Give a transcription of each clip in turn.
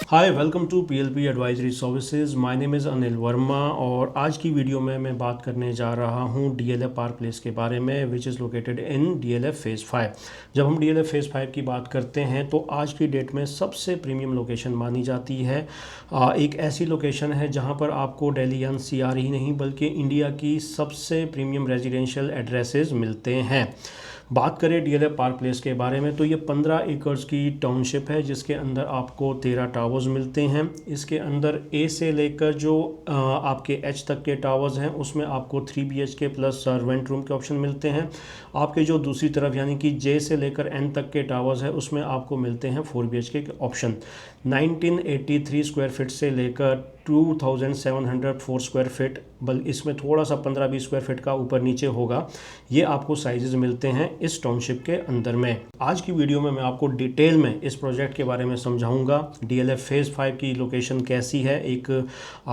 Hi welcome to PLP advisory services. My name is Anil Verma और आज की वीडियो में मैं बात करने जा रहा हूं डीएलएफ पार्क प्लेस के बारे में which is located in DLF phase 5। जब हम डीएलएफ फेज़ 5 की बात करते हैं तो आज की डेट में सबसे प्रीमियम लोकेशन मानी जाती है। एक ऐसी लोकेशन है जहां पर आपको दिल्ली एनसीआर ही नहीं बल्कि इंडिया की सबसे प्रीमियम रेजिडेंशियल एड्रेसेस मिलते हैं। बात करें डीएलएफ पार्क प्लेस के बारे में तो ये 15 एकड़ की टाउनशिप है जिसके अंदर आपको 13 टावर्स मिलते हैं। इसके अंदर ए से लेकर जो आपके एच तक के टावर्स हैं उसमें आपको 3 BHK प्लस सर्वेंट रूम के ऑप्शन मिलते हैं। आपके जो दूसरी तरफ यानी कि जे से लेकर एन तक के टावर्स हैं उसमें आपको मिलते हैं 4 BHK के ऑप्शन। 1983 स्क्वायर फीट से लेकर 2704 स्क्वायर फीट, बल्कि इसमें थोड़ा सा 15-20 स्क्वायर फीट का ऊपर नीचे होगा, ये आपको साइजेस मिलते हैं इस टाउनशिप के अंदर में। आज की वीडियो में मैं आपको डिटेल में इस प्रोजेक्ट के बारे में समझाऊंगा। डीएलएफ फेज़ 5 की लोकेशन कैसी है, एक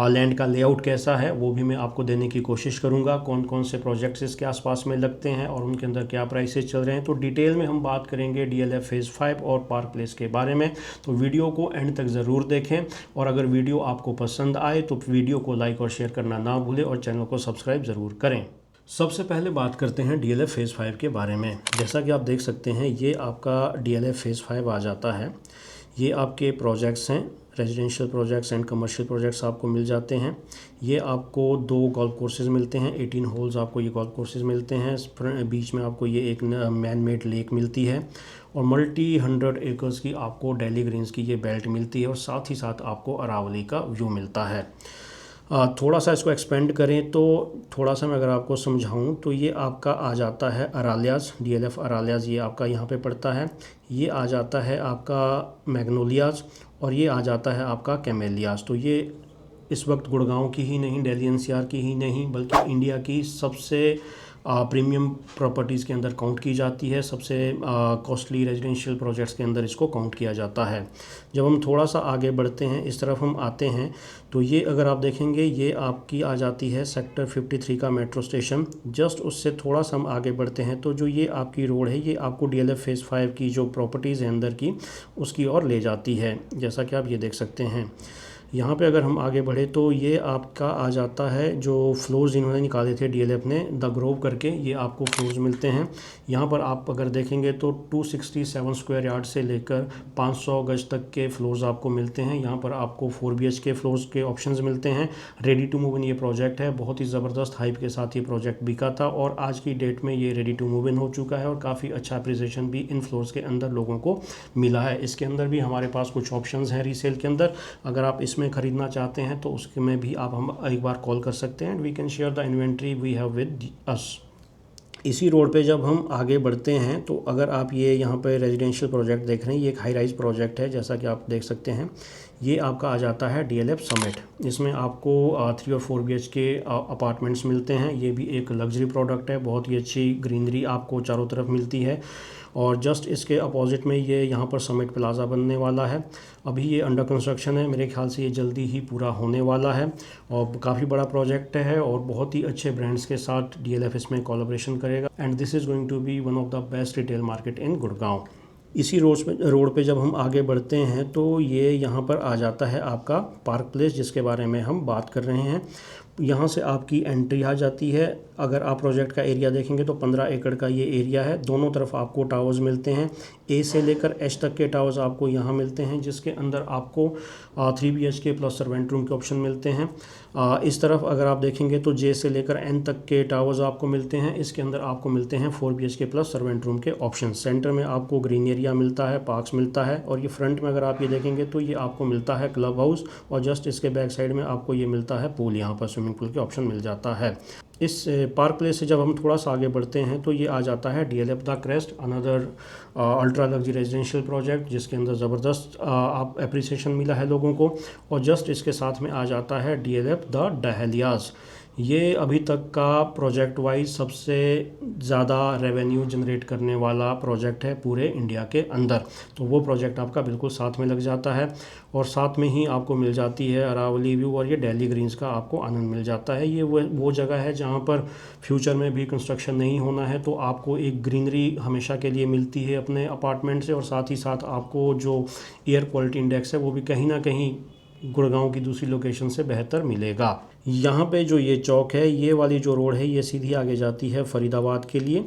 लैंड का लेआउट कैसा है, वो भी मैं आपको देने की कोशिश करूंगा। कौन कौन से प्रोजेक्ट्स इसके आसपास में लगते हैं और उनके अंदर क्या प्राइसेस चल रहे हैं, तो डिटेल में हम बात करेंगे डीएलएफ फेज़ 5 और पार्क प्लेस के बारे में। तो वीडियो को एंड तक ज़रूर देखें और अगर वीडियो आपको पसंद आए तो वीडियो को लाइक और शेयर करना ना भूलें और चैनल को सब्सक्राइब ज़रूर करें। सबसे पहले बात करते हैं डीएलएफ फेज़ 5 के बारे में। जैसा कि आप देख सकते हैं ये आपका डीएलएफ फेज़ 5 आ जाता है। ये आपके प्रोजेक्ट्स हैं, residential projects and commercial projects आपको मिल जाते हैं। ये आपको 2 गोल्फ कोर्सेज मिलते हैं, 18 होल्स आपको ये गोल्फ कोर्सेज मिलते हैं। बीच में आपको ये एक मैन मेड लेक मिलती है और मल्टी 100 एकर्स की आपको दिल्ली ग्रीन्स की ये बेल्ट मिलती है और साथ ही साथ आपको अरावली का व्यू मिलता है। थोड़ा सा इसको एक्सपेंड करें तो थोड़ा सा मैं अगर आपको समझाऊं तो ये आपका आ जाता है अरालियाज़, डीएलएफ अरालियाज़ ये आपका यहाँ पे पड़ता है। ये आ जाता है आपका मैग्नोलियाज़ और ये आ जाता है आपका कैमेलियाज़। तो ये इस वक्त गुड़गांव की ही नहीं, दिल्ली एनसीआर की ही नहीं बल्कि इंडिया की सबसे प्रीमियम प्रॉपर्टीज़ के अंदर काउंट की जाती है। सबसे कॉस्टली रेजिडेंशियल प्रोजेक्ट्स के अंदर इसको काउंट किया जाता है। जब हम थोड़ा सा आगे बढ़ते हैं, इस तरफ हम आते हैं, तो ये अगर आप देखेंगे ये आपकी आ जाती है सेक्टर 53 का मेट्रो स्टेशन। जस्ट उससे थोड़ा सा हम आगे बढ़ते हैं तो जो ये आपकी रोड है ये आपको डीएलएफ फेज़ 5 की जो प्रॉपर्टीज़ हैं अंदर की उसकी ओर ले जाती है, जैसा कि आप ये देख सकते हैं। यहाँ पे अगर हम आगे बढ़े तो ये आपका आ जाता है जो फ्लोर्स इन्होंने निकाले थे डीएलएफ ने द ग्रोव करके, ये आपको फ्लोर्स मिलते हैं। यहाँ पर आप अगर देखेंगे तो 267 स्क्वायर यार्ड से लेकर 500 गज तक के फ्लोर्स आपको मिलते हैं। यहाँ पर आपको 4 BHK फ्लोर्स के ऑप्शंस मिलते हैं। रेडी टू मूव इन ये प्रोजेक्ट है, बहुत ही ज़बरदस्त हाइप के साथ ये प्रोजेक्ट बिका था और आज की डेट में ये रेडी टू मूव इन हो चुका है और काफ़ी अच्छा अप्रिसिएशन भी इन फ्लोर्स के अंदर लोगों को मिला है। इसके अंदर भी हमारे पास कुछ ऑप्शंस हैं रीसेल के अंदर, अगर आप इसमें ख़रीदना चाहते हैं तो उसके में भी आप हम एक बार कॉल कर सकते हैं and we can share the inventory we have with us. इसी रोड पे जब हम आगे बढ़ते हैं तो अगर आप ये यहाँ पे रेजिडेंशियल प्रोजेक्ट देख रहे हैं, ये एक हाई राइज प्रोजेक्ट है जैसा कि आप देख सकते हैं। ये आपका आ जाता है डीएलएफ समिट। इसमें आपको 3 और 4 BHK अपार्टमेंट्स मिलते हैं। ये भी एक लग्जरी प्रोडक्ट है, बहुत ही अच्छी ग्रीनरी आपको चारों तरफ मिलती है और जस्ट इसके अपोजिट में ये यहाँ पर समिट प्लाज़ा बनने वाला है। अभी ये अंडर कंस्ट्रक्शन है, मेरे ख्याल से ये जल्दी ही पूरा होने वाला है और काफ़ी बड़ा प्रोजेक्ट है और बहुत ही अच्छे ब्रांड्स के साथ डीएलएफ इसमें कोलैबोरेशन करेगा and this is going to be one of the best retail market in Gurgaon. इसी रोड पे जब हम आगे बढ़ते हैं तो ये यहाँ पर आ जाता है आपका पार्क प्लेस जिसके बारे में हम बात कर रहे हैं। यहाँ से आपकी एंट्री आ जाती है। अगर आप प्रोजेक्ट का एरिया देखेंगे तो 15 एकड़ का ये एरिया है। दोनों तरफ आपको टावर्स मिलते हैं, ए से लेकर एच तक के टावर्स आपको यहाँ मिलते हैं जिसके अंदर आपको 3 BHK प्लस सर्वेंट रूम के ऑप्शन मिलते हैं। इस तरफ अगर आप देखेंगे तो जे से लेकर एन तक के टावर्स आपको मिलते हैं। इसके अंदर आपको मिलते हैं 4 BHK प्लस सर्वेंट रूम के ऑप्शन। सेंटर में आपको ग्रीन एरिया मिलता है, पार्क्स मिलता है और ये फ्रंट में अगर आप ये देखेंगे तो ये आपको मिलता है क्लब हाउस और जस्ट इसके बैक साइड में आपको ये मिलता है पूल, यहाँ पर स्विमिंग पूल के ऑप्शन मिल जाता है। इस पार्क प्लेस से जब हम थोड़ा सा आगे बढ़ते हैं तो ये आ जाता है DLF the crest, another ultra luxury residential project जिसके अंदर ज़बरदस्त आप एप्रिसिएशन मिला है लोगों को और जस्ट इसके साथ में आ जाता है डीएलएफ द डहेलियाज़। ये अभी तक का प्रोजेक्ट वाइज सबसे ज़्यादा रेवेन्यू जनरेट करने वाला प्रोजेक्ट है पूरे इंडिया के अंदर। तो वो प्रोजेक्ट आपका बिल्कुल साथ में लग जाता है और साथ में ही आपको मिल जाती है अरावली व्यू और ये दिल्ली ग्रीन्स का आपको आनंद मिल जाता है। ये वो जगह है जहाँ पर फ्यूचर में भी कंस्ट्रक्शन नहीं होना है, तो आपको एक ग्रीनरी हमेशा के लिए मिलती है अपने अपार्टमेंट से, और साथ ही साथ आपको जो एयर क्वालिटी इंडेक्स है वो भी कहीं ना कहीं गुड़गांव की दूसरी लोकेशन से बेहतर मिलेगा। यहाँ पे जो ये चौक है, ये वाली जो रोड है, ये सीधी आगे जाती है फरीदाबाद के लिए।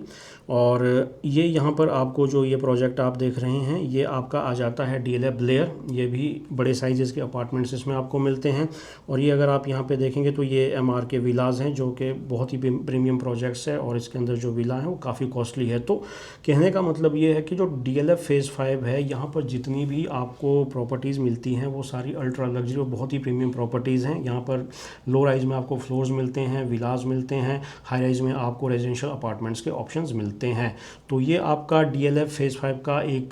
और ये यहाँ पर आपको जो ये प्रोजेक्ट आप देख रहे हैं, ये आपका आ जाता है डीएलएफ ब्लेयर। ये भी बड़े साइज़ के अपार्टमेंट्स इसमें आपको मिलते हैं। और ये अगर आप यहाँ पे देखेंगे तो ये एमआर के विलाज हैं, जो कि बहुत ही प्रीमियम प्रोजेक्ट्स है, और इसके अंदर जो विला है वो काफ़ी कॉस्टली है। तो कहने का मतलब ये है कि जो डीएलएफ फेज़ 5 है, यहाँ पर जितनी भी आपको प्रॉपर्टीज़ मिलती हैं वो सारी अल्ट्रा लग्जरी और बहुत ही प्रीमियम प्रॉपर्टीज़ हैं। यहाँ पर लो राइज में आपको फ्लोर्स मिलते हैं, विलाज मिलते हैं, हाई राइज में आपको रेजिडेंशियल अपार्टमेंट्स के ऑप्शंस मिलते हैं। तो ये आपका डीएलएफ फेज़ 5 का एक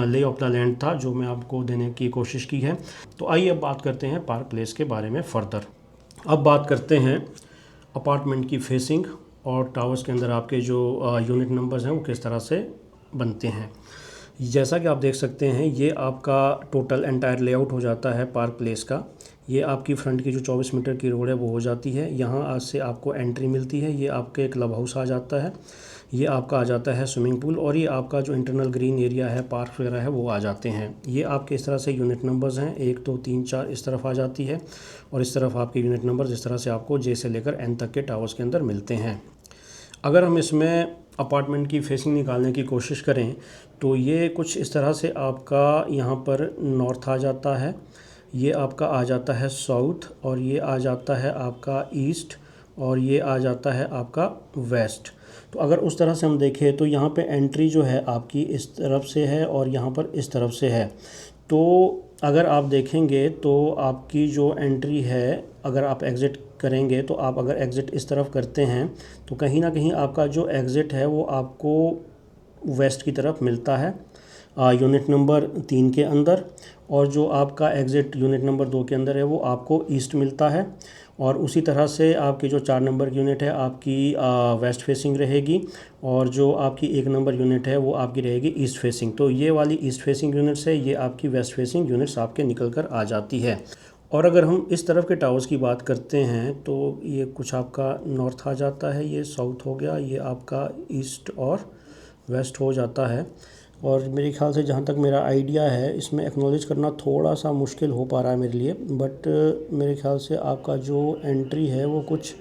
ले ऑफ द लैंड था जो मैं आपको देने की कोशिश की है। तो आइए अब बात करते हैं पार्क प्लेस के बारे में फर्दर। अब बात करते हैं अपार्टमेंट की फेसिंग और टावर्स के अंदर आपके जो यूनिट नंबर्स हैं वो किस तरह से बनते हैं। जैसा कि आप देख सकते हैं, ये आपका टोटल एंटायर लेआउट हो जाता है पार्क प्लेस का। ये आपकी फ्रंट की जो 24 मीटर की रोड है वो हो जाती है। यहाँ आज से आपको एंट्री मिलती है। ये आपके क्लब हाउस आ जाता है, ये आपका आ जाता है स्विमिंग पूल, और ये आपका जो इंटरनल ग्रीन एरिया है, पार्क वगैरह है, वो आ जाते हैं। ये आपके इस तरह से यूनिट नंबर्स हैं, 1 2 3 4 इस तरफ आ जाती है, और इस तरफ आपके यूनिट नंबर इस तरह से आपको जे से लेकर एन तक के टावर्स के अंदर मिलते हैं। अगर हम इसमें अपार्टमेंट की फेसिंग निकालने की कोशिश करें तो ये कुछ इस तरह से आपका यहाँ पर नॉर्थ आ जाता है, ये आपका आ जाता है साउथ, और ये आ जाता है आपका ईस्ट, और ये आ जाता है आपका वेस्ट। तो अगर उस तरह से हम देखें तो यहाँ पे एंट्री जो है आपकी इस तरफ से है और यहाँ पर इस तरफ से है। तो अगर आप देखेंगे तो आपकी जो एंट्री है, अगर आप एग्ज़िट करेंगे तो आप अगर एग्ज़िट इस तरफ करते हैं तो कहीं ना कहीं आपका जो एग्ज़िट है वो आपको वेस्ट की तरफ मिलता है यूनिट नंबर 3 के अंदर, और जो आपका एग्ज़िट यूनिट नंबर 2 के अंदर है वो आपको ईस्ट मिलता है। और उसी तरह से आपकी जो 4 नंबर की यूनिट है आपकी वेस्ट फेसिंग रहेगी, और जो आपकी 1 नंबर यूनिट है वो आपकी रहेगी ईस्ट फेसिंग। तो ये वाली ईस्ट फेसिंग यूनिट्स है, ये आपकी वेस्ट फेसिंग यूनिट्स आपके निकल कर आ जाती है। और अगर हम इस तरफ के टावर्स की बात करते हैं तो ये कुछ आपका नॉर्थ आ जाता है, ये साउथ हो गया, ये आपका ईस्ट और वेस्ट हो जाता है। और मेरे ख्याल से जहाँ तक मेरा आइडिया है, इसमें एक्नॉलेज करना थोड़ा सा मुश्किल हो पा रहा है मेरे लिए, बट मेरे ख्याल से आपका जो एंट्री है वो कुछ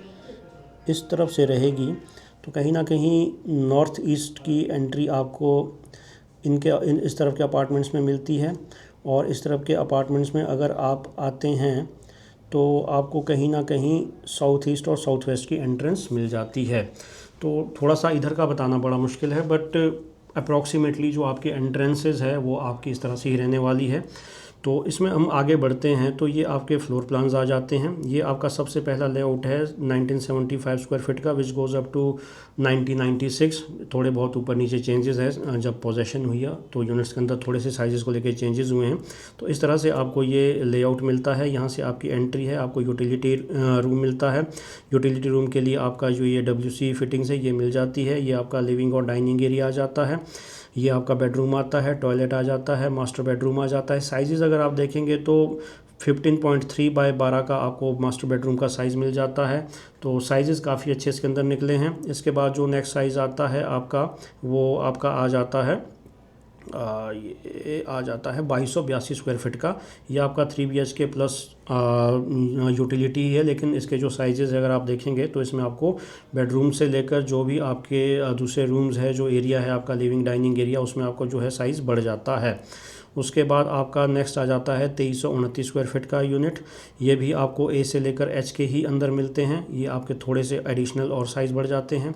इस तरफ से रहेगी। तो कहीं ना कहीं नॉर्थ ईस्ट की एंट्री आपको इस तरफ के अपार्टमेंट्स में मिलती है, और इस तरफ के अपार्टमेंट्स में अगर आप आते हैं तो आपको कहीं ना कहीं साउथ ईस्ट और साउथ वेस्ट की एंट्रेंस मिल जाती है। तो थोड़ा सा इधर का बताना बड़ा मुश्किल है, बट अप्रॉक्सीमेटली जो आपकी एंट्रेंसेस है वो आपकी इस तरह से ही रहने वाली है। तो इसमें हम आगे बढ़ते हैं तो ये आपके फ्लोर प्लान्स आ जाते हैं। ये आपका सबसे पहला लेआउट है 1975 स्क्वायर फीट का, विच गोज़ अप टू 1996। थोड़े बहुत ऊपर नीचे चेंजेस है, जब पोजेशन हुई है तो यूनिट्स के अंदर थोड़े से साइजेस को लेकर चेंजेस हुए हैं। तो इस तरह से आपको ये लेआउट मिलता है। यहाँ से आपकी एंट्री है, आपको यूटिलिटी रूम मिलता है। यूटिलिटी रूम के लिए आपका जो ये WC फिटिंग्स है ये मिल जाती है। ये आपका लिविंग और डाइनिंग एरिया आ जाता है, ये आपका बेडरूम आता है, टॉयलेट आ जाता है, मास्टर बेडरूम आ जाता है। साइज़ अगर आप देखेंगे तो 15.3 बाय 12 का आपको मास्टर बेडरूम का साइज़ मिल जाता है। तो साइज़ काफ़ी अच्छे इसके अंदर निकले हैं। इसके बाद जो नेक्स्ट साइज़ आता है आपका, वो आपका आ जाता है ये आ जाता है 2282 स्क्वायर फीट का। ये आपका 3 BHK प्लस यूटिलिटी है, लेकिन इसके जो साइजेज़ अगर आप देखेंगे तो इसमें आपको बेडरूम से लेकर जो भी आपके दूसरे रूम्स है, जो एरिया है आपका लिविंग डाइनिंग एरिया, उसमें आपको जो है साइज़ बढ़ जाता है। उसके बाद आपका नेक्स्ट आ जाता है 2329 स्क्वायर फीट का यूनिट। ये भी आपको ए से लेकर एच के ही अंदर मिलते हैं। ये आपके थोड़े से एडिशनल और साइज़ बढ़ जाते हैं।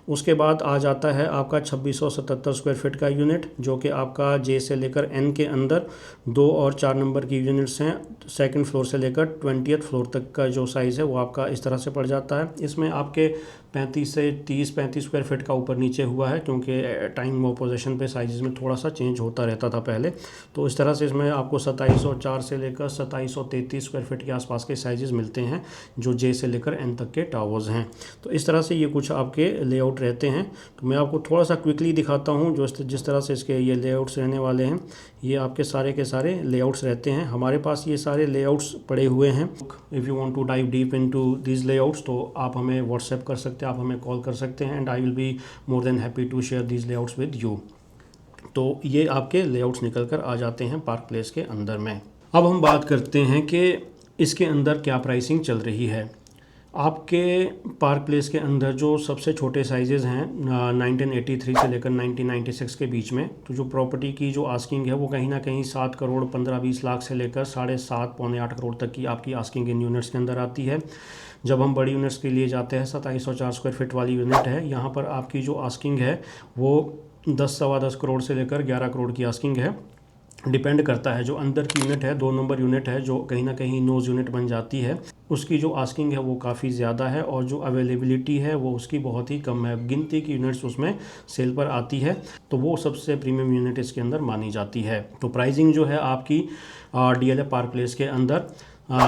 उसके बाद आ जाता है आपका 2677 स्क्वायर फीट का यूनिट, जो कि आपका जे से लेकर एन के अंदर 2 और 4 नंबर की यूनिट्स हैं। सेकंड फ्लोर से लेकर 20th फ्लोर तक का जो साइज़ है वो आपका इस तरह से पड़ जाता है। इसमें आपके 35 से 30-35 स्क्वायर फीट का ऊपर नीचे हुआ है, क्योंकि टाइम ऑफ पोजेशन पे साइज़ में थोड़ा सा चेंज होता रहता था पहले। तो इस तरह से इसमें आपको 2704 से लेकर 2733 स्क्वायर फीट के आसपास के साइजेस मिलते हैं, जो जे से लेकर एन तक के टावर्स हैं। तो इस तरह से ये कुछ आपके लेआउट रहते हैं। तो मैं आपको थोड़ा सा क्विकली दिखाता हूँ जो जिस तरह से इसके ये लेआउट्स रहने वाले हैं। ये आपके सारे के सारे लेआउट्स रहते हैं। हमारे पास ये सारे लेआउट्स पड़े हुए हैं। If you want to dive deep into these layouts तो आप हमें व्हाट्सएप कर सकते हैं, आप हमें कॉल कर सकते हैं, and I will be more than happy to share these layouts with you. तो ये आपके लेआउट्स निकल कर आ जाते हैं पार्क प्लेस के अंदर में। अब हम बात करते हैं कि इसके अंदर क्या प्राइसिंग चल रही है। आपके पार्क प्लेस के अंदर जो सबसे छोटे साइजेज़ हैं 1983 से लेकर 1996 के बीच में, तो जो प्रॉपर्टी की जो आस्किंग है वो कहीं ना कहीं 7 करोड़ 15-20 लाख से लेकर 7.5 पौने 8 करोड़ तक की आपकी आस्किंग इन यूनिट्स के अंदर आती है। जब हम बड़ी यूनिट्स के लिए जाते हैं, 2704 स्क्वायर फीट वाली यूनिट है, यहाँ पर आपकी जो आस्किंग है वो 10-10.25 करोड़ से लेकर 11 करोड़ की आस्किंग है। डिपेंड करता है, जो अंदर की यूनिट है 2 नंबर यूनिट है, जो कहीं ना कहीं नोज यूनिट बन जाती है, उसकी जो आस्किंग है वो काफ़ी ज़्यादा है और जो अवेलेबिलिटी है वो उसकी बहुत ही कम है। गिनती की यूनिट्स उसमें सेल पर आती है, तो वो सबसे प्रीमियम यूनिट इसके अंदर मानी जाती है। तो प्राइसिंग जो है आपकी DLF पार्क प्लेस के अंदर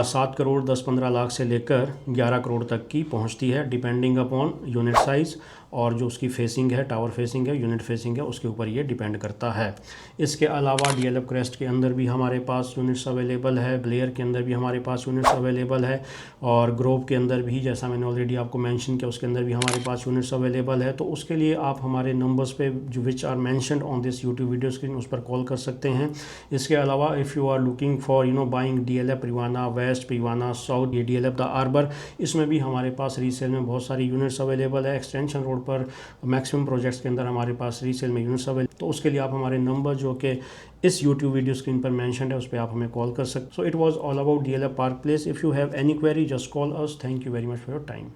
7 करोड़ 10-15 लाख से लेकर 11 करोड़ तक की पहुंचती है, डिपेंडिंग अपॉन यूनिट साइज़ और जो उसकी फेसिंग है, टावर फेसिंग है, यूनिट फेसिंग है, उसके ऊपर ये डिपेंड करता है। इसके अलावा DLF क्रेस्ट के अंदर भी हमारे पास यूनिट्स अवेलेबल है, ब्लेयर के अंदर भी हमारे पास यूनिट्स अवेलेबल है, और ग्रोव के अंदर भी, जैसा मैंने ऑलरेडी आपको मेंशन किया, उसके अंदर भी हमारे पास यूनिट्स अवेलेबल है। तो उसके लिए आप हमारे नंबर्स पे जो which are mentioned on this YouTube video screen, उस पर कॉल कर सकते हैं। इसके अलावा if you are looking for buying DLF Privana West, Privana South, ये DLF द आर्बर, इसमें भी हमारे पास रीसेल में बहुत सारी यूनिट्स अवेलेबल है। एक्सटेंशन रोड पर मैक्सिमम प्रोजेक्ट्स के अंदर हमारे पास रीसेल में यूनिट्स अवेलेबल, तो उसके लिए आप हमारे नंबर जो कि इस यूट्यूब वीडियो स्क्रीन पर मेंशनड है, उस पर आप हमें कॉल कर सकते। So it was all about DLF park place. If you have any query just call us. Thank you very much for your time.